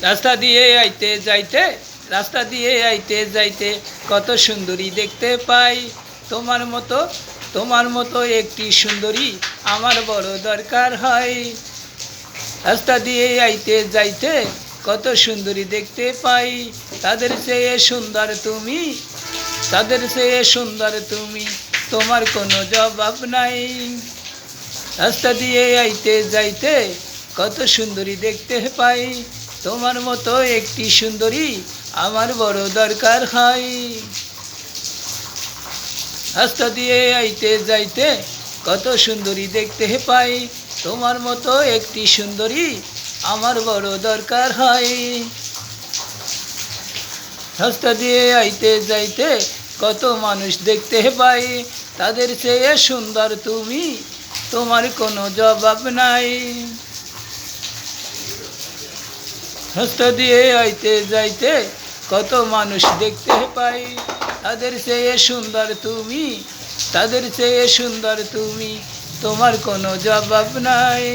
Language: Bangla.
রাস্তা দিয়ে আইতে যাইতে, রাস্তা দিয়ে আইতে যাইতে কত সুন্দরী দেখতে পাই। তোমার মতো, তোমার মতো একটি সুন্দরী আমার বড় দরকার হয়। রাস্তা দিয়ে আইতে যাইতে কত সুন্দরী দেখতে পাই। তাদের চেয়ে সুন্দর তুমি, তাদের চেয়ে সুন্দর তুমি, তোমার কোনো জবাব নাই। রাস্তা দিয়ে আইতে যাইতে কত সুন্দরী দেখতে পাই। তোমার মতো একটি সুন্দরী আমার বড় দরকার হয়। রাস্তা দিয়ে আইতে যাইতে কত সুন্দরী দেখতে পাই। তোমার মতো একটি সুন্দরী আমার বড় দরকার হয়। রাস্তা দিয়ে আইতে যাইতে কত মানুষ দেখতে পাই। তাদের চেয়ে সুন্দর তুমি, তোমার কোনো জবাব নাই। রাস্তা দিয়ে আইতে যাইতে কত মানুষ দেখতে পাই। তাদের চেয়ে সুন্দর তুমি, তাদের চেয়ে সুন্দর তুমি, তোমার কোনো জবাব নাই।